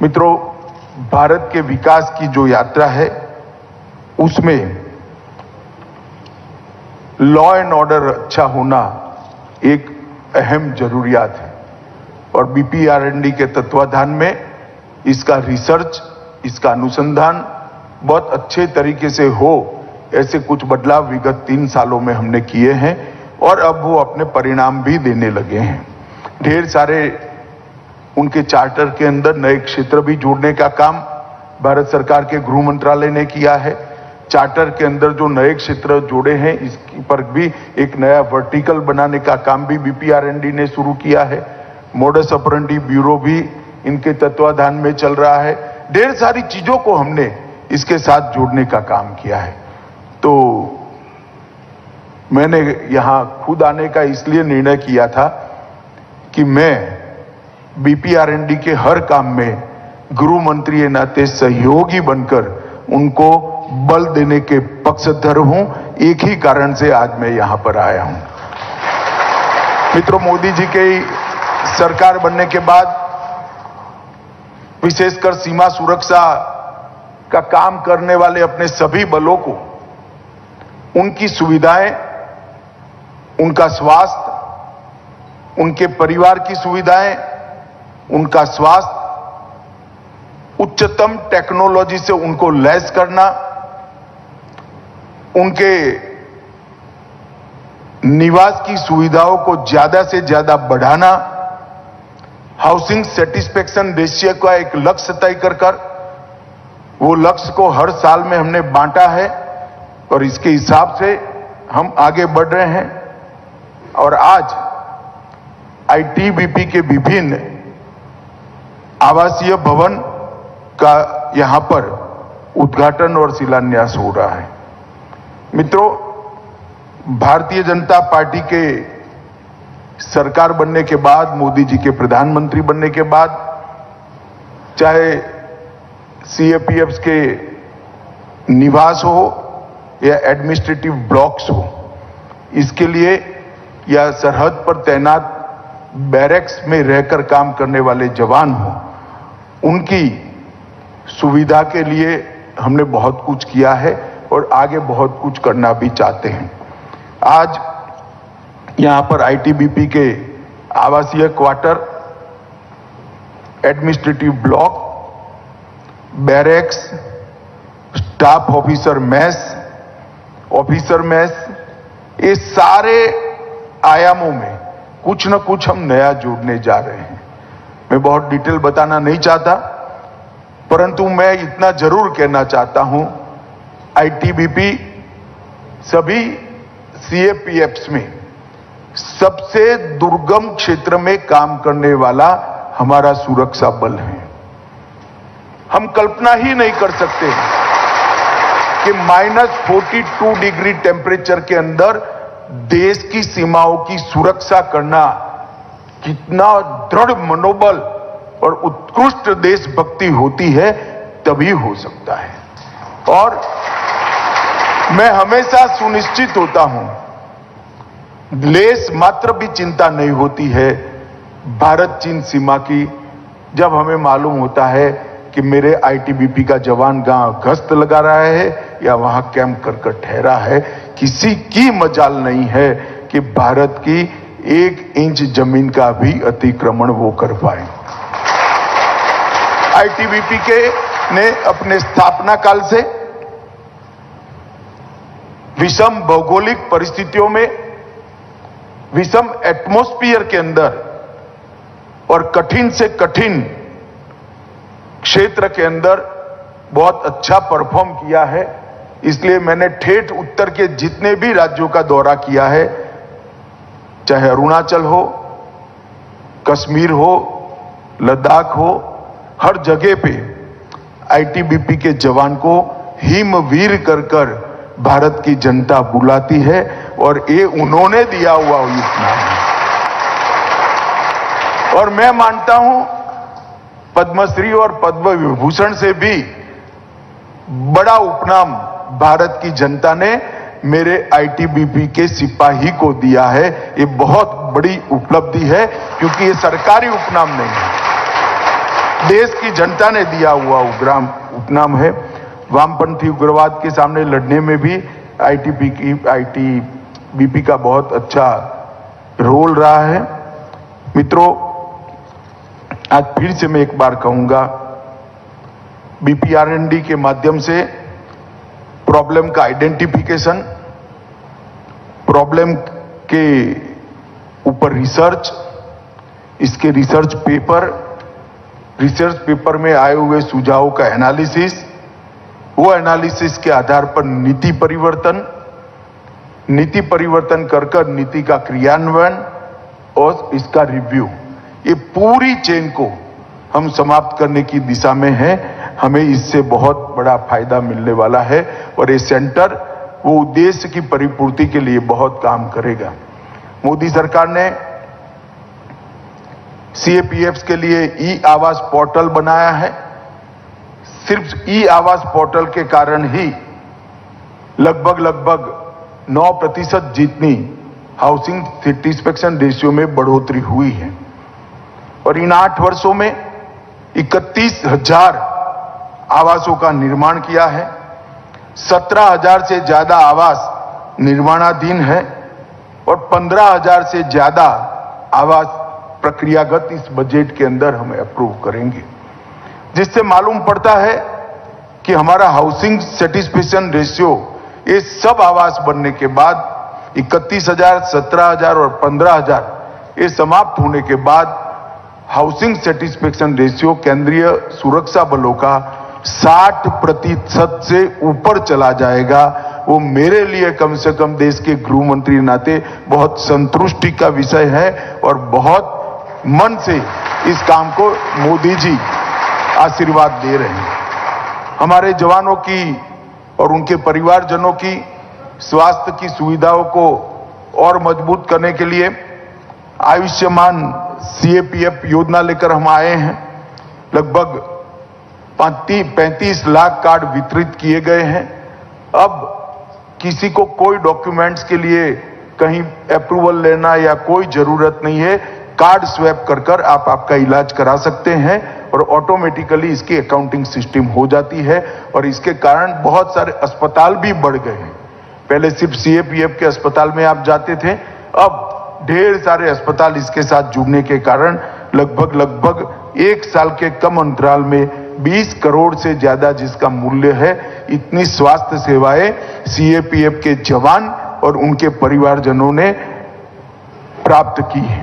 मित्रों, भारत के विकास की जो यात्रा है उसमें लॉ एंड ऑर्डर अच्छा होना एक अहम जरूरियात है और बीपीआरएनडी के तत्वाधान में इसका रिसर्च, इसका अनुसंधान बहुत अच्छे तरीके से हो, ऐसे कुछ बदलाव विगत 3 सालों में हमने किए हैं और अब वो अपने परिणाम भी देने लगे हैं। ढेर सारे उनके चार्टर के अंदर नए क्षेत्र भी जोड़ने का काम भारत सरकार के गृह मंत्रालय ने किया है। चार्टर के अंदर जो नए क्षेत्र जोड़े हैं इस पर भी एक नया वर्टिकल बनाने का काम भी बीपीआरएनडी ने शुरू किया है। मोडस ऑपरेंडी ब्यूरो भी इनके तत्वाधान में चल रहा है। ढेर सारी चीजों को हमने इसके साथ जोड़ने का काम किया है। तो मैंने यहां खुद आने का इसलिए निर्णय किया था कि मैं बीपीआरएनडी के हर काम में गृह मंत्री के नाते सहयोगी बनकर उनको बल देने के पक्षधर हूं। एक ही कारण से आज मैं यहां पर आया हूं। मित्रों, मोदी जी के सरकार बनने के बाद विशेषकर सीमा सुरक्षा का काम करने वाले अपने सभी बलों को उनकी सुविधाएं, उनका स्वास्थ्य, उनके परिवार की सुविधाएं, उनका स्वास्थ्य, उच्चतम टेक्नोलॉजी से उनको लैस करना, उनके निवास की सुविधाओं को ज्यादा से ज्यादा बढ़ाना, हाउसिंग सेटिस्फेक्शन रेशियो का एक लक्ष्य तय कर वो लक्ष्य को हर साल में हमने बांटा है और इसके हिसाब से हम आगे बढ़ रहे हैं। और आज आईटीबीपी के विभिन्न आवासीय भवन का यहां पर उद्घाटन और शिलान्यास हो रहा है। मित्रों, भारतीय जनता पार्टी के सरकार बनने के बाद, मोदी जी के प्रधानमंत्री बनने के बाद, चाहे सीएपीएफ्स के निवास हो या एडमिनिस्ट्रेटिव ब्लॉक्स हो, इसके लिए या सरहद पर तैनात बैरक्स में रहकर काम करने वाले जवान हो, उनकी सुविधा के लिए हमने बहुत कुछ किया है और आगे बहुत कुछ करना भी चाहते हैं। आज यहां पर आईटीबीपी के आवासीय quarter, administrative block, barracks, staff officer mess, ये सारे आयामों में कुछ न कुछ हम नया जोड़ने जा रहे हैं। मैं बहुत डिटेल बताना नहीं चाहता, परंतु मैं इतना जरूर कहना चाहता हूं, आईटीबीपी सभी सीएपीएफ्स में सबसे दुर्गम क्षेत्र में काम करने वाला हमारा सुरक्षा बल है। हम कल्पना ही नहीं कर सकते कि -42 डिग्री टेम्परेचर के अंदर देश की सीमाओं की सुरक्षा करना कितना दृढ़ मनोबल और उत्कृष्ट देशभक्ति होती है, तभी हो सकता है। और मैं हमेशा सुनिश्चित होता हूं, लेस मात्र भी चिंता नहीं होती है भारत चीन सीमा की, जब हमें मालूम होता है कि मेरे आईटीबीपी का जवान गांव गश्त लगा रहा है या वहां कैंप कर ठहरा है। किसी की मजाल नहीं है कि भारत की 1 इंच जमीन का भी अतिक्रमण वो कर पाए। आईटीबीपी ने अपने स्थापना काल से विषम भौगोलिक परिस्थितियों में, विषम एटमॉस्फेयर के अंदर और कठिन से कठिन क्षेत्र के अंदर बहुत अच्छा परफॉर्म किया है। इसलिए मैंने ठेठ उत्तर के जितने भी राज्यों का दौरा किया है, चाहे अरुणाचल हो, कश्मीर हो, लद्दाख हो, हर जगह पे आईटीबीपी के जवान को हिमवीर कर भारत की जनता बुलाती है और ये उन्होंने दिया हुआ उपनाम है। और मैं मानता हूं पद्मश्री और पद्म विभूषण से भी बड़ा उपनाम भारत की जनता ने मेरे आईटीबीपी के सिपाही को दिया है। ये बहुत बड़ी उपलब्धि है, क्योंकि ये सरकारी उपनाम नहीं है, देश की जनता ने दिया हुआ उपनाम है। वामपंथी उग्रवाद के सामने लड़ने में भी आईटीबीपी का बहुत अच्छा रोल रहा है। मित्रों, आज फिर से मैं एक बार कहूंगा, बीपीआरएनडी के माध्यम से प्रॉब्लम का आइडेंटिफिकेशन, प्रॉब्लम के ऊपर रिसर्च, इसके रिसर्च पेपर में आए हुए सुझावों का एनालिसिस, वो एनालिसिस के आधार पर नीति परिवर्तन कर नीति का क्रियान्वयन और इसका रिव्यू, ये पूरी चेन को हम समाप्त करने की दिशा में हैं। हमें इससे बहुत बड़ा फायदा मिलने वाला है और ये सेंटर वो उद्देश्य की परिपूर्ति के लिए बहुत काम करेगा। मोदी सरकार ने सीएपीएफ के लिए ई आवास पोर्टल बनाया है। सिर्फ ई आवास पोर्टल के कारण ही लगभग 9% जितनी हाउसिंग सेटिस्फेक्शन रेशियो में बढ़ोतरी हुई है और इन 8 वर्षों में 31,000 आवासों का निर्माण किया है। 17,000 से ज्यादा आवास निर्माणाधीन है और 15,000 से ज्यादा आवास प्रक्रियागत इस बजट के अंदर हम अप्रूव करेंगे, जिससे मालूम पड़ता है कि हमारा हाउसिंग सेटिस्फेक्शन रेशियो ये सब आवास बनने के बाद 31,000, 17,000 और 15,000 ये समाप्त होने के बाद हाउसिंग सेटिस्फेक्शन रेशियो केंद्रीय सुरक्षा बलों का 60% से ऊपर चला जाएगा। वो मेरे लिए कम से कम देश के गृह मंत्री नाते बहुत संतुष्टि का विषय है और बहुत मन से इस काम को मोदी जी आशीर्वाद दे रहे हैं। हमारे जवानों की और उनके परिवारजनों की स्वास्थ्य की सुविधाओं को और मजबूत करने के लिए आयुष्मान सीएपीएफ योजना लेकर हम आए हैं। लगभग 35 लाख कार्ड वितरित किए गए हैं। अब किसी को कोई डॉक्यूमेंट्स के लिए कहीं अप्रूवल लेना या कोई जरूरत नहीं है। कार्ड स्वैप कर आप आपका इलाज करा सकते हैं और ऑटोमेटिकली इसकी अकाउंटिंग सिस्टम हो जाती है और इसके कारण बहुत सारे अस्पताल भी बढ़ गए हैं। पहले सिर्फ सीएपीएफ के अस्पताल में आप जाते थे, अब ढेर सारे अस्पताल इसके साथ जुड़ने के कारण लगभग 1 साल के कम अंतराल में 20 करोड़ से ज्यादा जिसका मूल्य है, इतनी स्वास्थ्य सेवाएं सीएपीएफ के जवान और उनके परिवारजनों ने प्राप्त की है।